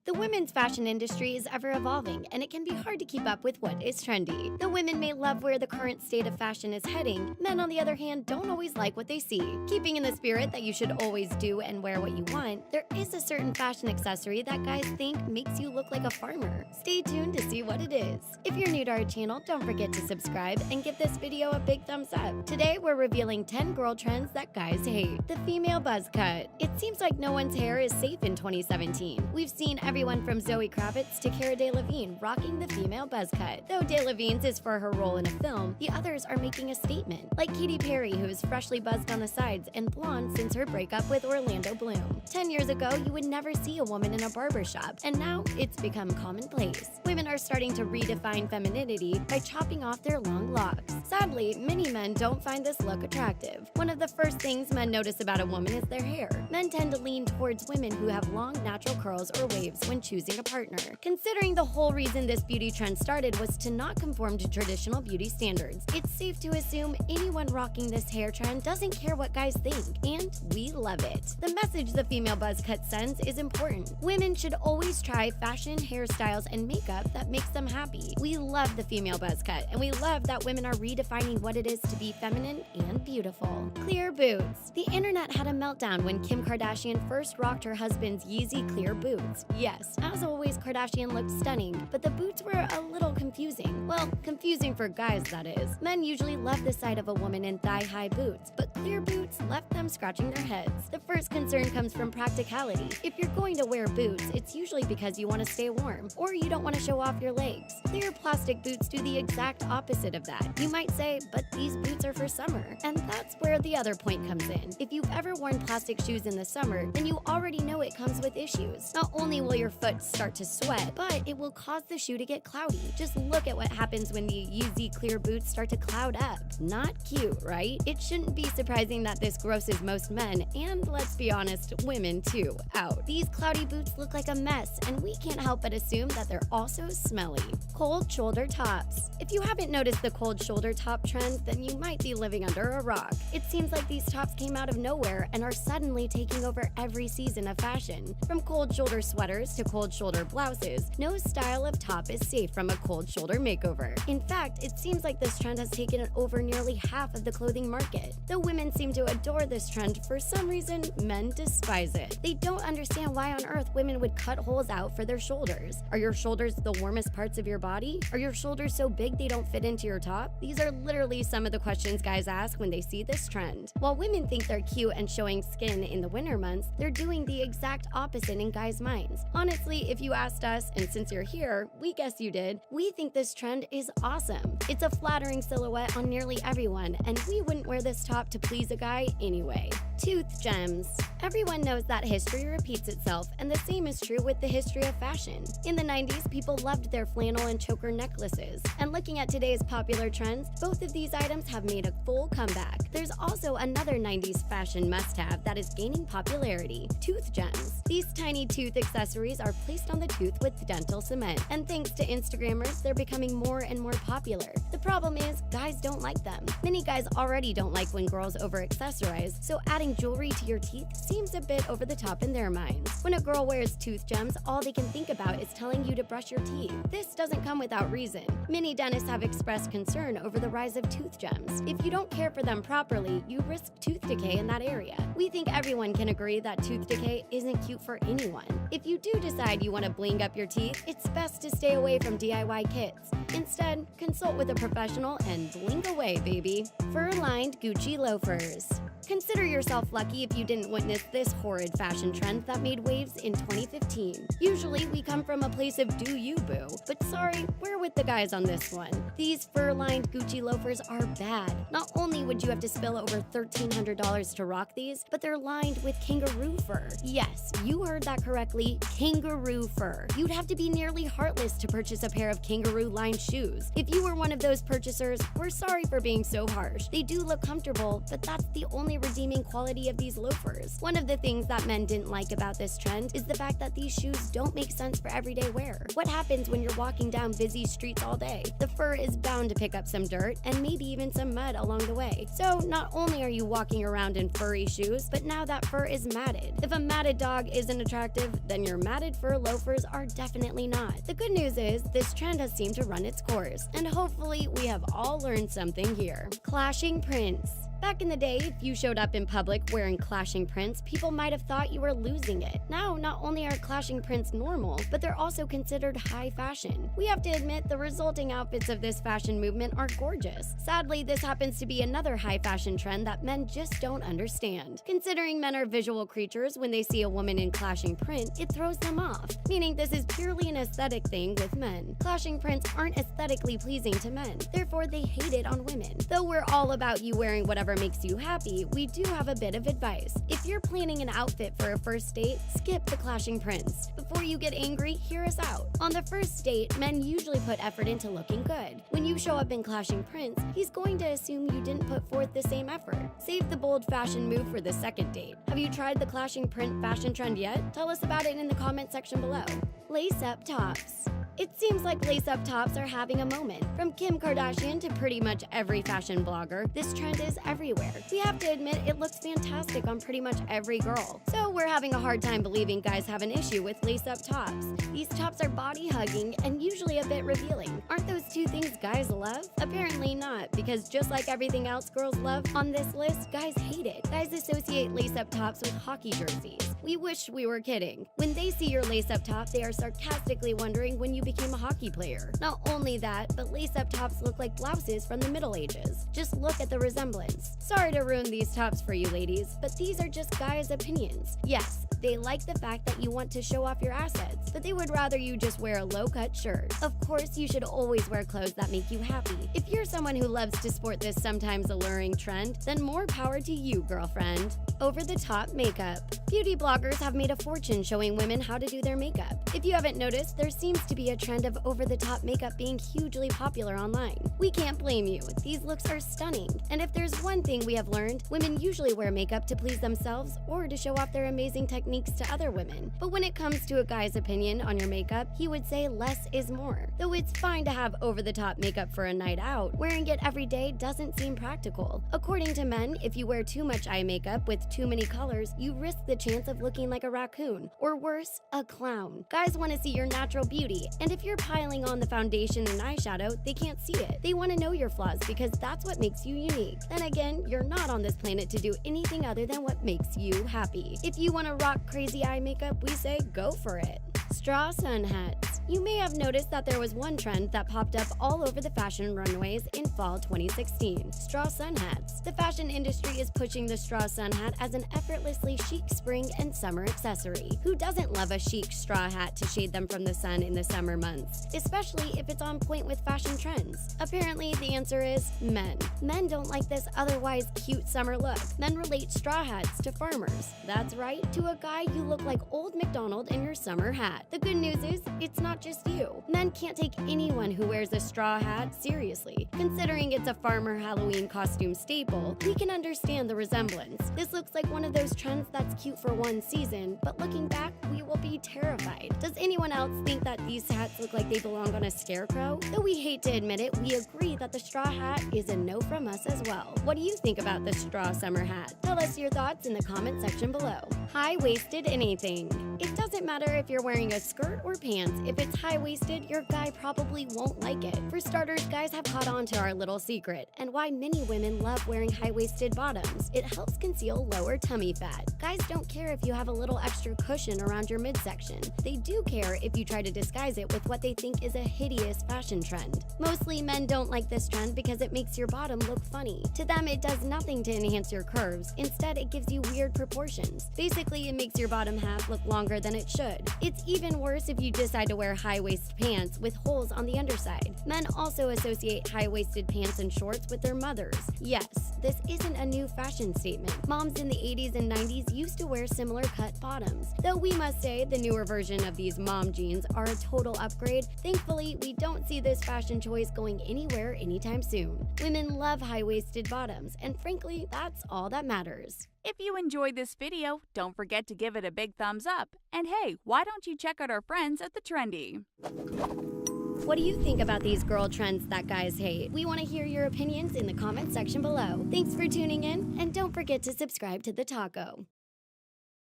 The women's fashion industry is ever evolving, and it can be hard to keep up with what is trendy. The women may love where the current state of fashion is heading. Men, on the other hand, don't always like what they see. Keeping in the spirit that you should always do and wear what you want, there is a certain fashion accessory that guys think makes you look like a farmer. Stay tuned to see what it is. If you're new to our channel, don't forget to subscribe and give this video a big thumbs up. Today, we're revealing 10 girl trends that guys hate. The female buzz cut. It seems like no one's hair is safe in 2017. We've seen everyone from Zoe Kravitz to Cara Delevingne rocking the female buzz cut. Though Delevingne's is for her role in a film, the others are making a statement, like Katy Perry, who is freshly buzzed on the sides and blonde since her breakup with Orlando Bloom. 10 years ago, you would never see a woman in a barbershop, and now it's become commonplace. Women are starting to redefine femininity by chopping off their long locks. Sadly, many men don't find this look attractive. One of the first things men notice about a woman is their hair. Men tend to lean towards women who have long, natural curls or waves when choosing a partner. Considering the whole reason this beauty trend started was to not conform to traditional beauty standards, it's safe to assume anyone rocking this hair trend doesn't care what guys think, and we love it. The message the female buzz cut sends is important. Women should always try fashion, hairstyles, and makeup that makes them happy. We love the female buzz cut, and we love that women are redefining what it is to be feminine and beautiful. Clear boots. The internet had a meltdown when Kim Kardashian first rocked her husband's Yeezy clear boots. Yes, as always, Kardashian looked stunning, but the boots were a little confusing. Well, confusing for guys, that is. Men usually love the sight of a woman in thigh-high boots, but clear boots left them scratching their heads. The first concern comes from practicality. If you're going to wear boots, it's usually because you want to stay warm, or you don't want to show off your legs. Clear plastic boots do the exact opposite of that. You might say, but these boots are for summer. And that's where the other point comes in. If you've ever worn plastic shoes in the summer, then you already know it comes with issues. Not only will your foot start to sweat, but it will cause the shoe to get cloudy. Just look at what happens when the Yeezy clear boots start to cloud up. Not cute, right? It shouldn't be surprising that this grosses most men, and let's be honest, women too, out. These cloudy boots look like a mess, and we can't help but assume that they're also smelly. Cold shoulder tops. If you haven't noticed the cold shoulder top trend, then you might be living under a rock. It seems like these tops came out of nowhere and are suddenly taking over every season of fashion. From cold shoulder sweaters to cold shoulder blouses, no style of top is safe from a cold shoulder makeover. In fact, it seems like this trend has taken over nearly half of the clothing market. Though women seem to adore this trend, for some reason, men despise it. They don't understand why on earth women would cut holes out for their shoulders. Are your shoulders the warmest parts of your body? Are your shoulders so big they don't fit into your top? These are literally some of the questions guys ask when they see this trend. While women think they're cute and showing skin in the winter months, they're doing the exact opposite in guys' minds. Honestly, if you asked us, and since you're here, we guess you did, we think this trend is awesome. It's a flattering silhouette on nearly everyone, and we wouldn't wear this top to please a guy anyway. Tooth gems. Everyone knows that history repeats itself, and the same is true with the history of fashion. In the 90s, people loved their flannel and choker necklaces, and looking at today's popular trends, both of these items have made a full comeback. There's also another 90s fashion must-have that is gaining popularity: tooth gems. These tiny tooth accessories are placed on the tooth with dental cement, and thanks to Instagrammers, they're becoming more and more popular. The problem is, guys don't like them. Many guys already don't like when girls over-accessorize, so adding jewelry to your teeth seems a bit over the top in their minds. When a girl wears tooth gems, all they can think about is telling you to brush your teeth. This doesn't come without reason. Many dentists have expressed concern over the rise of tooth gems. If you don't care for them properly, you risk tooth decay in that area. We think everyone can agree that tooth decay isn't cute for anyone. If you do decide you want to bling up your teeth, it's best to stay away from DIY kits. Instead, consult with a professional and bling away, baby. Fur-lined Gucci loafers. Consider yourself lucky if you didn't witness this horrid fashion trend that made waves in 2015. Usually, we come from a place of do you, boo. But sorry, we're with the guys on this one. These fur-lined Gucci loafers are bad. Not only would you have to spill over $1,300 to rock these, but they're lined with kangaroo fur. Yes, you heard that correctly, kangaroo fur. You'd have to be nearly heartless to purchase a pair of kangaroo-lined shoes. If you were one of those purchasers, we're sorry for being so harsh. They do look comfortable, but that's the only redeeming quality of these loafers. One of the things that men didn't like about this trend is the fact that these shoes don't make sense for everyday wear. What happens when you're walking down busy streets all day? The fur is bound to pick up some dirt and maybe even some mud along the way. So not only are you walking around in furry shoes, but now that fur is matted. If a matted dog isn't attractive, then your matted fur loafers are definitely not. The good news is this trend has seemed to run its course, and hopefully we have all learned something here. Clashing prints. Back in the day, if you showed up in public wearing clashing prints, people might have thought you were losing it. Now, not only are clashing prints normal, but they're also considered high fashion. We have to admit the resulting outfits of this fashion movement are gorgeous. Sadly, this happens to be another high fashion trend that men just don't understand. Considering men are visual creatures, when they see a woman in clashing print, it throws them off, meaning this is purely an aesthetic thing with men. Clashing prints aren't aesthetically pleasing to men, therefore they hate it on women. Though we're all about you wearing whatever makes you happy, we do have a bit of advice. If you're planning an outfit for a first date, skip the clashing prints. Before you get angry, hear us out. On the first date, men usually put effort into looking good. When you show up in clashing prints, he's going to assume you didn't put forth the same effort. Save the bold fashion move for the second date. Have you tried the clashing print fashion trend yet? Tell us about it in the comment section below. Lace-up tops. It seems like lace-up tops are having a moment. From Kim Kardashian to pretty much every fashion blogger, this trend is everywhere. We have to admit it looks fantastic on pretty much every girl. So we're having a hard time believing guys have an issue with lace-up tops. These tops are body-hugging and usually a bit revealing. Aren't those two things guys love? Apparently not, because just like everything else girls love on this list, guys hate it. Guys associate lace-up tops with hockey jerseys. We wish we were kidding. When they see your lace-up top, they are sarcastically wondering when you became a hockey player. Not only that, but lace-up tops look like blouses from the Middle Ages. Just look at the resemblance. Sorry to ruin these tops for you ladies, but these are just guys' opinions. Yes, they like the fact that you want to show off your assets, but they would rather you just wear a low-cut shirt. Of course, you should always wear clothes that make you happy. If you're someone who loves to sport this sometimes alluring trend, then more power to you, girlfriend. Over-the-top makeup. Beauty bloggers have made a fortune showing women how to do their makeup. If you haven't noticed, there seems to be a trend of over-the-top makeup being hugely popular online. We can't blame you. These looks are stunning. And if there's one thing we have learned, women usually wear makeup to please themselves or to show off their amazing techniques to other women. But when it comes to a guy's opinion on your makeup, he would say less is more. Though it's fine to have over-the-top makeup for a night out, wearing it every day doesn't seem practical. According to men, if you wear too much eye makeup with too many colors, you risk the chance of looking like a raccoon, or worse, a clown. Guys want to see your natural beauty, and if you're piling on the foundation and eyeshadow, they can't see it. They want to know your flaws because that's what makes you unique. Then again, you're not on this planet to do anything other than what makes you happy. If you want to rock crazy eye makeup, we say go for it. Straw sun hats. You may have noticed that there was one trend that popped up all over the fashion runways in fall 2016. Straw sun hats. The fashion industry is pushing the straw sun hat as an effortlessly chic spring and summer accessory. Who doesn't love a chic straw hat to shade them from the sun in the summer months, especially if it's on point with fashion trends? Apparently, the answer is men. Men don't like this otherwise cute summer look. Men relate straw hats to farmers. That's right, to a guy you look like Old MacDonald in your summer hat. The good news is, it's not just you. Men can't take anyone who wears a straw hat seriously. Considering it's a farmer Halloween costume staple, we can understand the resemblance. This looks like one of those trends that's cute for one season, but looking back, we will be terrified. Does anyone else think that these hats look like they belong on a scarecrow? Though we hate to admit it, we agree that the straw hat is a no from us as well. What do you think about the straw summer hat? Tell us your thoughts in the comment section below. High-waisted anything. It doesn't matter if you're wearing a skirt or pants. If it's high-waisted, your guy probably won't like it. For starters, guys have caught on to our little secret and why many women love wearing high-waisted bottoms. It helps conceal lower tummy fat. Guys don't care if you have a little extra cushion around your midsection. They do care if you try to disguise it with what they think is a hideous fashion trend. Mostly men don't like this trend because it makes your bottom look funny. To them, it does nothing to enhance your curves. Instead, it gives you weird proportions. Basically, it makes your bottom half look longer than it should. It's even worse if you decide to wear high-waist pants with holes on the underside. Men also associate high-waisted pants and shorts with their mothers. Yes, this isn't a new fashion statement. Moms in the 80s and 90s used to wear similar cut bottoms. Though we must say the newer version of these mom jeans are a total upgrade, thankfully we don't see this fashion choice going anywhere anytime soon. Women love high-waisted bottoms, and frankly, that's all that matters. If you enjoyed this video, don't forget to give it a big thumbs up. And hey, why don't you check out our friends at The Trendy? What do you think about these girl trends that guys hate? We want to hear your opinions in the comment section below. Thanks for tuning in, and don't forget to subscribe to The Taco.